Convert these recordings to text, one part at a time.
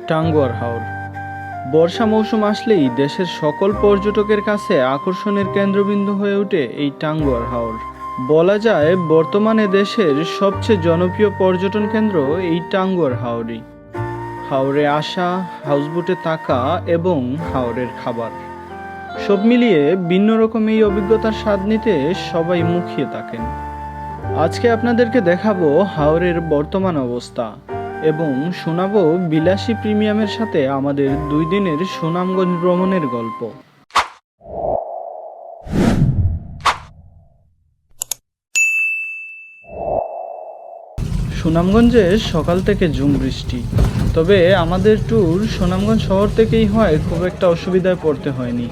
টাঙ্গুয়ার হাওর। বর্ষা মৌসুম আসলেই দেশের সকল পর্যটকের কাছে আকর্ষণের কেন্দ্রবিন্দু হয়ে ওঠে এই টাঙ্গুয়ার হাওর। বলা যায় বর্তমানে দেশের সবচেয়ে জনপ্রিয় পর্যটন কেন্দ্র এই টাঙ্গুয়ার হাওরই। হাওরে আসা, হাউসবোটে থাকা এবং হাওরের খাবার সব মিলিয়ে ভিন্ন রকম এই অভিজ্ঞতার স্বাদ নিতে সবাই মুখিয়ে থাকেন। আজকে আপনাদেরকে দেখাবো হাওরের বর্তমান অবস্থা এবং শোনাবো বিলাসী প্রিমিয়ামের সাথে আমাদের 2 দিনের সুনামগঞ্জ ভ্রমণের গল্প। সুনামগঞ্জে সকাল থেকে ঝুম বৃষ্টি, তবে আমাদের ট্যুর সুনামগঞ্জ শহর থেকেই হয়, খুব একটা অসুবিধায় পড়তে হয়নি।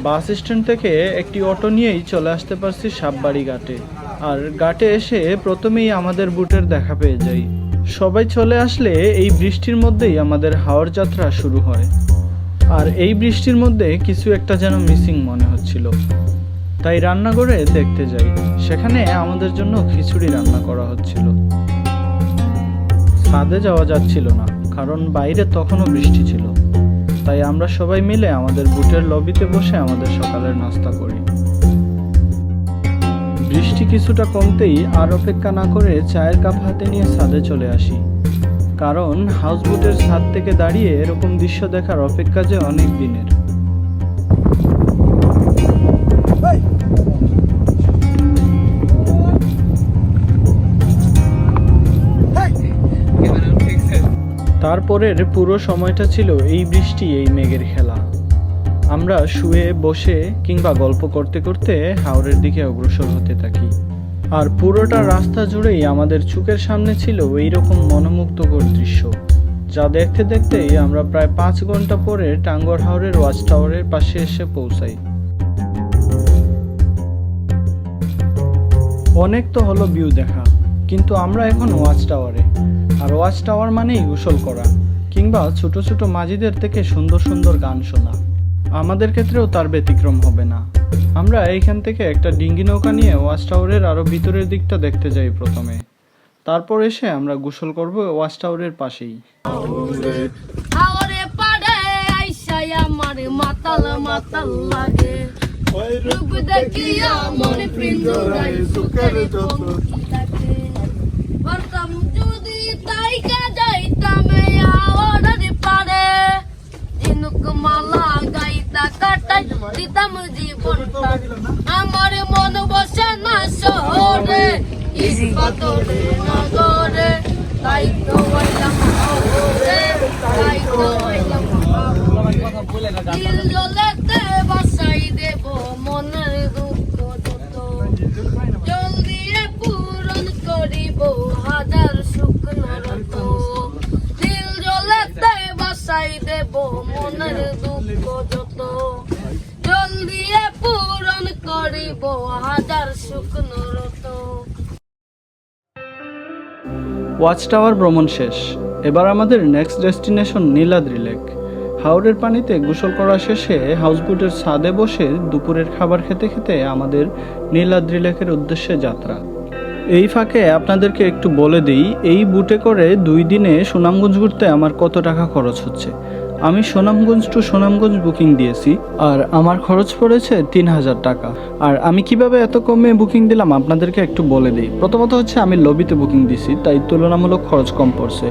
বাস স্ট্যান্ড থেকে একটি অটো নিয়েই চলে আসতে পারছি সাপবাড়ি ঘাটে। আর ঘাটে এসে প্রথমেই আমাদের বুটের দেখা পেয়ে যাই। সবাই চলে আসলে এই বৃষ্টির মধ্যেই আমাদের হাওর যাত্রা শুরু হয়। আর এই বৃষ্টির মধ্যে কিছু একটা যেন মিসিং মনে হচ্ছিল, তাই রান্নাঘরে দেখতে যাই। সেখানে আমাদের জন্য খিচুড়ি রান্না করা হচ্ছিল। ছাদে যাওয়া যাচ্ছিল না, কারণ বাইরে তখনও বৃষ্টি ছিল। তাই আমরা সবাই মিলে আমাদের বুটের লবিতে বসে আমাদের সকালের নাস্তা করি। বৃষ্টি কিছুটা কমতেই আর অপেক্ষা না করে চায়ের কাপ হাতে নিয়ে ছাদে চলে আসি, কারণ হাউসবোটের ছাদ থেকে দাঁড়িয়ে এরকম দৃশ্য দেখার অপেক্ষা যে অনেক দিনের। তারপরের পুরো সময়টা ছিল এই বৃষ্টি, এই মেঘের খেলা। আমরা শুয়ে বসে কিংবা গল্প করতে করতে হাওরের দিকে অগ্রসর হতে থাকি। আর পুরোটা রাস্তা জুড়েই আমাদের চোখের সামনে ছিল এইরকম মনোমুগ্ধকর দৃশ্য, যা দেখতে দেখতেই আমরা প্রায় 5 ঘন্টা পরে টাঙ্গুয়ার হাওরের ওয়াচ টাওয়ারের পাশে এসে পৌঁছাই। অনেক তো হলো ভিউ দেখা, কিন্তু আমরা এখন ওয়াচ টাওয়ারে। আর ওয়াচ টাওয়ার মানেই গোসল করা কিংবা ছোট ছোট মাঝিদের থেকে সুন্দর সুন্দর গান শোনা। আমাদের ক্ষেত্রেও তার ব্যতিক্রম হবে না। আমরা এইখান থেকে একটা ডিঙ্গি নৌকা নিয়ে ওয়াচ টাওয়ারের আরো ভিতরের দিকটা দেখতে যাই প্রথমে। তারপর এসে আমরা গোসল করব ওয়াচ টাওয়ারের পাশেই। আমার মন বসে না শহরে, ইস্পাতরে নগরে, তাই তো হইলাম শহরে, তাই তো হইলাম দিল জ্বলেতে বাসাই দেব মনের দুঃখ যত, জল দিয়ে পূরণ করিব হাজার শুকনো রত। দিল জ্বলেতে বাসাই দেব মনের দুঃখ যত, জল দিয়ে পূরণ করিব হাজার শুকনো রত। ওয়াচ টাওয়ার ভ্রমণ শেষ। এবার আমাদের নেক্সট ডেস্টিনেশন নীলাদ্রি লেক। হাওরের পানিতে গোসল করা শেষে হাউসবোটের ছাদে বসে দুপুরের খাবার খেতে খেতে আমাদের নীলাদ্রি লেকের উদ্দেশ্যে যাত্রা। এই ফাঁকে আপনাদেরকে একটু বলে দিই, এই বুটে করে 2 দিনে সুনামগঞ্জ ঘুরতে আমার কত টাকা খরচ হচ্ছে। আমি সুনামগঞ্জ টু সুনামগঞ্জ বুকিং দিয়েছি, আর আমার খরচ পড়েছে 3000 টাকা। আর আমি কিভাবে এত কমে বুকিং দিলাম আপনাদেরকে একটু বলে দিই। প্রথমত হচ্ছে আমি লবিতে বুকিং দিছি, তাই তুলনামূলক খরচ কম পড়ছে।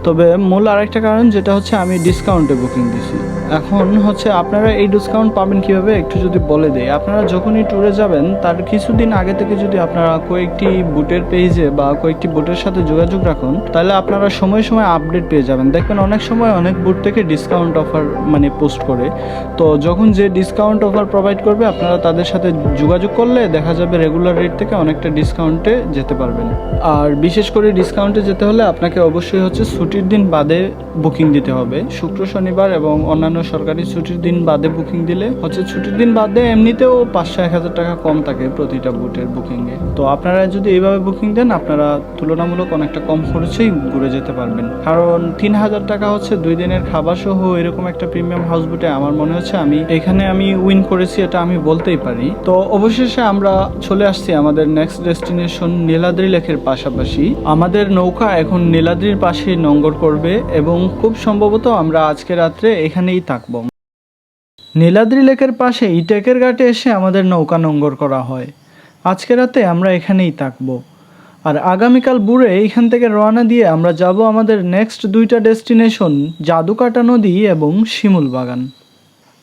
তবে মূল আরেকটা কারণ যেটা হচ্ছে আমি ডিসকাউন্টে বুকিং দিছি। এখন হচ্ছে আপনারা এই ডিসকাউন্ট পাবেন কিভাবে একটু যদি বলে দেই। আপনারা যখনই ট্যুরে যাবেন তার কিছুদিন আগে থেকে যদি আপনারা কয়েকটি বুটের পেজে বা কয়েকটি বুটের সাথে যোগাযোগ রাখুন, তাহলে আপনারা সময় সময় আপডেট পেয়ে যাবেন। দেখবেন অনেক সময় অনেক বুট থেকে ডিসকাউন্ট অফার পোস্ট করে। তো যখন যে ডিসকাউন্ট অফার প্রোভাইড করবে আপনারা তাদের সাথে যোগাযোগ করলে দেখা যাবে রেগুলার রেট থেকে অনেকটা ডিসকাউন্টে যেতে পারবেন। আর বিশেষ করে ডিসকাউন্টে যেতে হলে আপনাকে অবশ্যই হচ্ছে ছুটির দিন বাদে বুকিং দিতে হবে। শুক্র শনিবার এবং অন্যান্য কোনো সরকারি ছুটির দিন বাদে বুকিং দিলে হচ্ছে ছুটির দিন বাদে এমনিতেও 500-1000 টাকা কম থাকে প্রতিটা বুটের বুকিংয়ে। তো আপনারা যদি এইভাবে বুকিং দেন আপনারা তুলনামূলক অনেকটা কম খরচেই ঘুরে যেতে পারবেন। কারণ 3000 টাকা হচ্ছে 2 দিনের খাবার সহ এরকম একটা প্রিমিয়াম হাউস বুটে আমার মনে হচ্ছে আমি উইন করেছি, এটা আমি বলতেই পারি। তো অবশেষে আমরা চলে আসছি আমাদের নেক্সট ডেস্টিনেশন নীলাদ্রি লেকের পাশাপাশি। আমাদের নৌকা এখন নীলাদ্রির পাশে নোঙ্গর করবে এবং খুব সম্ভবত আমরা আজকে রাত্রে এখানেই থাকবো। নীলাদ্রি লেকের পাশে টেকের ঘাটে এসে আমাদের নৌকা নোঙ্গর করা হয়। আজকে রাতে আমরা এখানেই থাকবো। আর আগামীকাল ভোরে এইখান থেকে রওনা দিয়ে আমরা যাব আমাদের নেক্সট 2টা ডেস্টিনেশন, জাদুকাটা নদী এবং শিমুল বাগান।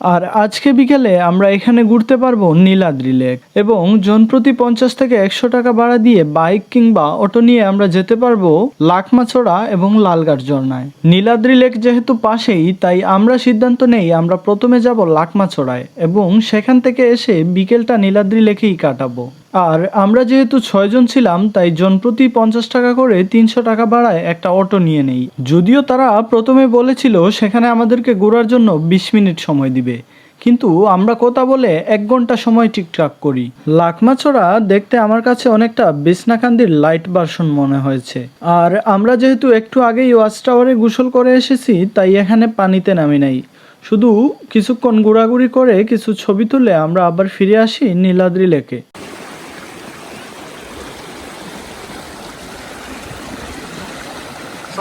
আর আজকে বিকেলে আমরা এখানে ঘুরতে পারবো নীলাদ্রি লেক এবং জনপ্রতি 50 থেকে 100 টাকা ভাড়া দিয়ে বাইক কিংবা অটো নিয়ে আমরা যেতে পারবো লাকমাছড়া এবং লালঘাট ঝর্ণায়। নীলাদ্রি লেক যেহেতু পাশেই, তাই আমরা সিদ্ধান্ত নেই আমরা প্রথমে যাব লাকমাছড়ায় এবং সেখান থেকে এসে বিকেলটা নীলাদ্রি লেকেই কাটাবো। আর আমরা যেহেতু 6 জন ছিলাম তাই জনপ্রতি 50 টাকা করে 300 টাকা ভাড়ায় একটা অটো নিয়ে নেই। যদিও তারা প্রথমে বলেছিল সেখানে আমাদেরকে ঘোরার জন্য 20 মিনিট সময় দিবে, কিন্তু আমরা কথা বলে 1 ঘন্টা সময় ঠিকঠাক করি। লাকমাছড়া দেখতে আমার কাছে অনেকটা বিছনাকান্দির লাইট ভার্সন মনে হয়েছে। আর আমরা যেহেতু একটু আগেই ওয়াচ টাওয়ারে গোসল করে এসেছি তাই এখানে পানিতে নামি নাই, শুধু কিছুক্ষণ ঘোরাঘুরি করে কিছু ছবি তুলে আমরা আবার ফিরে আসি নীলাদ্রি লেকে।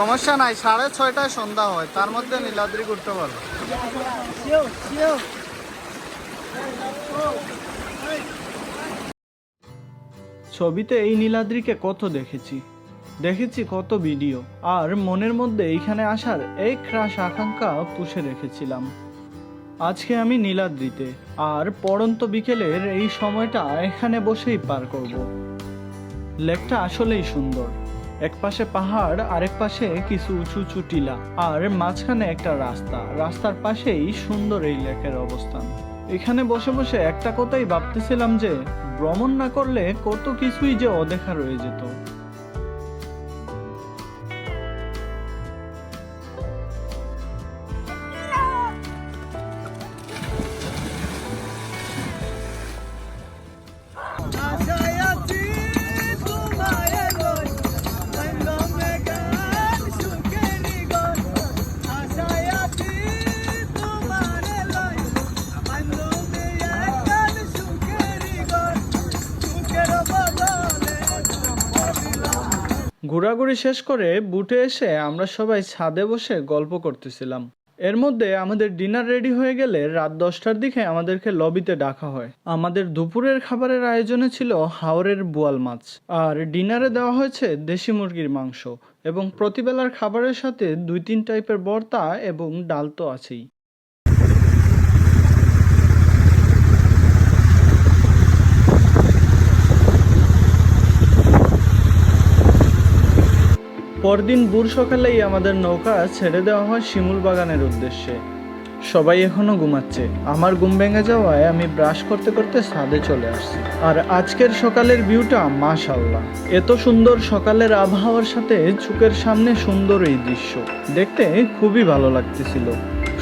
সমস্যা নাই, 6:30টায় সন্ধ্যা হয়, তার মধ্যে নীলাদ্রি ঘুরতে পারবো। ছবিতে এই নীলাদ্রিকে কত দেখেছি কত ভিডিও, আর মনের মধ্যে এইখানে আসার এক রাশ আকাঙ্ক্ষা পুষে রেখেছিলাম। আজকে আমি নীলাদ্রিতে, আর পড়ন্ত বিকেলের এই সময়টা এখানে বসেই পার করব। লেকটা আসলেই সুন্দর, এক পাশে পাহাড়, আরেক পাশে কিছু উঁচু উঁচু টিলা, আর মাঝখানে একটা রাস্তার পাশেই সুন্দর এই লেকের অবস্থান। এখানে বসে বসে একটা কথাই ভাবতেছিলাম যে ভ্রমণ না করলে কত কিছুই যে অদেখা রয়ে যেত। ঘোরাঘুরি শেষ করে বুটে এসে আমরা সবাই ছাদে বসে গল্প করতেছিলাম। এর মধ্যে আমাদের ডিনার রেডি হয়ে গেলে রাত 10টার দিকে আমাদেরকে লবিতে ডাকা হয়। আমাদের দুপুরের খাবারের আয়োজনে ছিল হাওরের বোয়াল মাছ, আর ডিনারে দেওয়া হয়েছে দেশি মুরগির মাংস এবং প্রতিবেলার খাবারের সাথে 2-3 টাইপের ভর্তা এবং ডাল তো আছেই। পরদিন ভোর সকালেই আমাদের নৌকা ছেড়ে দেওয়া হয় শিমুল বাগানের উদ্দেশ্যে। সবাই এখনো ঘুমাচ্ছে। আমার ঘুম ভেঙে যাওয়ায় আমি ব্রাশ করতে করতে ছাদে চলে আসছি। আর আজকের সকালের ভিউটা মাশাআল্লাহ, এত সুন্দর সকালের আবহাওয়ার সাথে চোখের সামনে সুন্দর এই দৃশ্য দেখতে খুবই ভালো লাগতেছিল।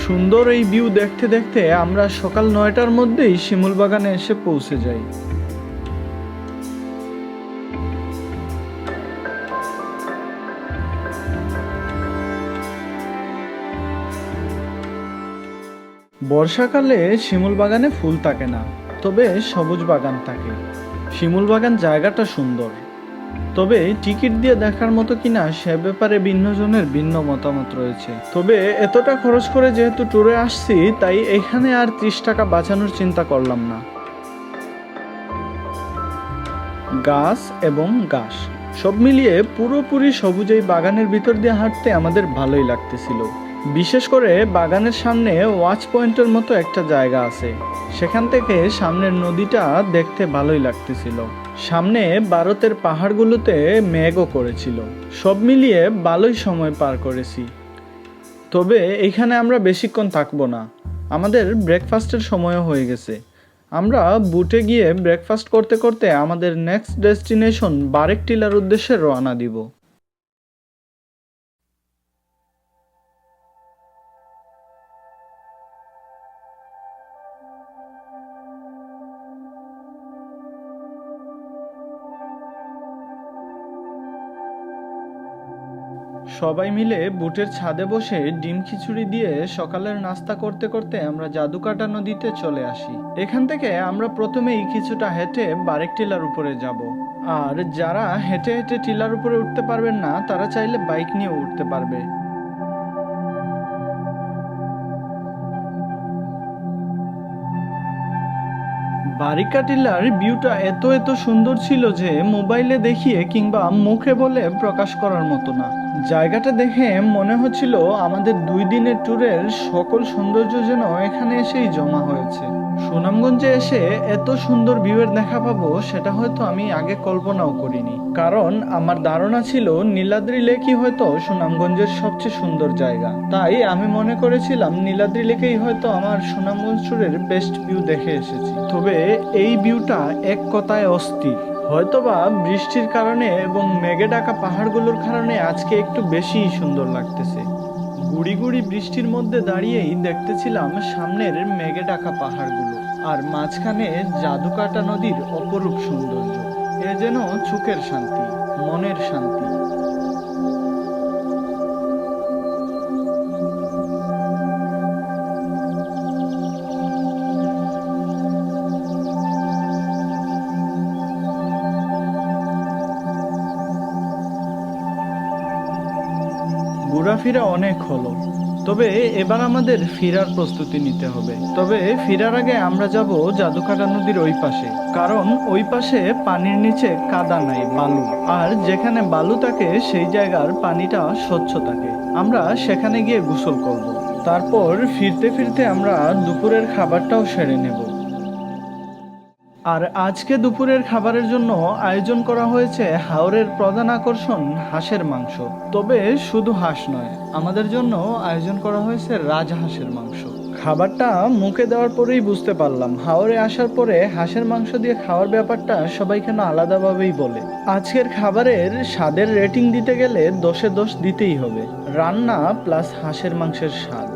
সুন্দর এই ভিউ দেখতে দেখতে আমরা সকাল 9টার মধ্যেই শিমুল বাগানে এসে পৌঁছে যাই। বর্ষাকালে শিমুল বাগানে ফুল থাকে না, তবে সবুজ বাগান থাকে। শিমুল বাগান জায়গাটা সুন্দর, তবে টিকিট দিয়ে দেখার মতো কিনা সে ব্যাপারে ভিন্ন জনের ভিন্ন মতামত রয়েছে। তবে এতটা খরচ করে যেহেতু ট্যুরে আসছি তাই এখানে আর 30 টাকা বাঁচানোর চিন্তা করলাম না। গাছ এবং ঘাস সব মিলিয়ে পুরোপুরি সবুজ এই বাগানের ভিতর দিয়ে হাঁটতে আমাদের ভালোই লাগতেছিল। বিশেষ করে বাগানের সামনে ওয়াচ পয়েন্টের মতো একটা জায়গা আছে, সেখান থেকে সামনের নদীটা দেখতে ভালোই লাগতেছিল। সামনে ভারতের পাহাড়গুলোতে মেঘও করেছিল। সব মিলিয়ে ভালোই সময় পার করেছি। তবে এখানে আমরা বেশিক্ষণ থাকবো না, আমাদের ব্রেকফাস্টের সময়ও হয়ে গেছে। আমরা বুটে গিয়ে ব্রেকফাস্ট করতে করতে আমাদের নেক্সট ডেস্টিনেশন বারেক টিলার উদ্দেশ্যে রওনা দিব। সবাই মিলে বুটের ছাদে বসে ডিম খিচুড়ি দিয়ে সকালের নাস্তা করতে করতে আমরা জাদুকাটা নদীতে চলে আসি। এখান থেকে আমরা প্রথমেই কিছুটা হেঁটে বারেক টিলার উপরে যাব। আর যারা হেঁটে হেঁটে টিলার উপরে উঠতে পারবেন না তারা চাইলে বাইক নিয়ে উঠতে পারবে। বারিকা টিলার ভিউটা এত সুন্দর ছিল যে মোবাইলে দেখিয়ে কিংবা মুখে বলে প্রকাশ করার মতো না। জায়গাটা দেখে মনে হচ্ছিল আমাদের 2 দিনের ট্যুরের সকল সৌন্দর্য যেন এখানে এসেই জমা হয়েছে। সুনামগঞ্জে এসে এত সুন্দর ভিউয়ের দেখা পাবো সেটা হয়তো আমি আগে কল্পনাও করিনি। কারণ আমার ধারণা ছিল নীলাদ্রি লেকই হয়তো সুনামগঞ্জের সবচেয়ে সুন্দর জায়গা। তাই আমি মনে করেছিলাম নীলাদ্রি লেকেই হয়তো আমার সুনামগঞ্জ ট্যুরের বেস্ট ভিউ দেখে এসেছি। তবে এই ভিউটা এক কথায় অস্থির। হয়তোবা বৃষ্টির কারণে এবং মেঘে ঢাকা পাহাড়গুলোর কারণে আজকে একটু বেশিই সুন্দর লাগতেছে। গুড়ি গুড়ি বৃষ্টির মধ্যে দাঁড়িয়েই দেখতেছিলাম সামনের মেঘে ঢাকা পাহাড়গুলো আর মাঝখানে জাদুকাটা নদীর অপরূপ সৌন্দর্য। এ যেন চোখের শান্তি, মনের শান্তি। ঘোরাফেরা অনেক হলো, তবে এবার আমাদের ফেরার প্রস্তুতি নিতে হবে। তবে ফেরার আগে আমরা যাব জাদুকাটা নদীর ওই পাশে, কারণ ওই পাশে পানির নিচে কাদা নাই, বালু। আর যেখানে বালু থাকে সেই জায়গার পানিটা স্বচ্ছ থাকে। আমরা সেখানে গিয়ে গোসল করব। তারপর ফিরতে ফিরতে আমরা দুপুরের খাবারটাও সেরে নেব। আর আজকে দুপুরের খাবারের জন্য আয়োজন করা হয়েছে হাওরের প্রধান আকর্ষণ হাঁসের মাংস। তবে শুধু হাঁস নয়, আমাদের জন্য আয়োজন করা হয়েছে রাজহাঁসের মাংস। খাবারটা মুখে দেওয়ার পরেই বুঝতে পারলাম হাওরে আসার পরে হাঁসের মাংস দিয়ে খাওয়ার ব্যাপারটা সবাই কেন আলাদাভাবেই বলে। আজকের খাবারের স্বাদের রেটিং দিতে গেলে 10-এ 10 দিতেই হবে। রান্না প্লাস হাঁসের মাংসের স্বাদ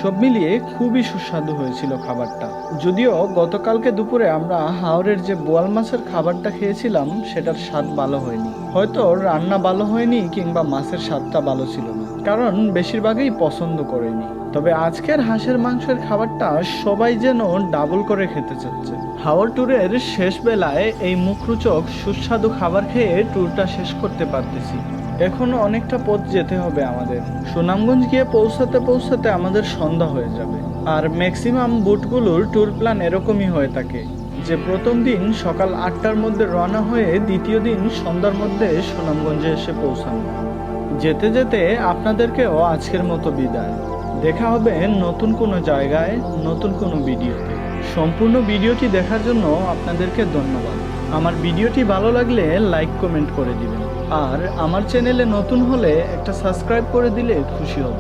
সব মিলিয়ে খুবই সুস্বাদু হয়েছিল খাবারটা। যদিও গতকালকে দুপুরে আমরা হাওরের যে বোয়াল মাছের খাবারটা খেয়েছিলাম সেটার স্বাদ ভালো হয়নি। হয়তো রান্না ভালো হয়নি কিংবা মাছের স্বাদটা ভালো ছিল না, কারণ বেশিরভাগই পছন্দ করেনি। তবে আজকের হাঁসের মাংসের খাবারটা সবাই যেন ডাবল করে খেতে চাচ্ছে। হাওর ট্যুরের শেষ বেলায় এই মুখরোচক সুস্বাদু খাবার খেয়ে ট্যুরটা শেষ করতে পারতেছি। এখনো অনেকটা পথ যেতে হবে আমাদের। সুনামগঞ্জ গিয়ে পৌঁছাতে আমাদের সন্ধ্যা হয়ে যাবে। আর ম্যাক্সিমাম বুটগুলোর ট্যুর প্ল্যান এরকমই হয়ে থাকে যে প্রথম দিন সকাল 8টার মধ্যে রওনা হয়ে দ্বিতীয় দিন সন্ধ্যার মধ্যে সুনামগঞ্জে এসে পৌঁছানো। যেতে যেতে আপনাদেরকেও আজকের মতো বিদায়। দেখা হবে নতুন কোনো জায়গায়, নতুন কোনো ভিডিওতে। সম্পূর্ণ ভিডিওটি দেখার জন্য আপনাদেরকে ধন্যবাদ। আমার ভিডিওটি ভালো লাগলে লাইক কমেন্ট করে দিবেন। আর আমার চ্যানেলে নতুন হলে একটা সাবস্ক্রাইব করে দিলে খুশি হব।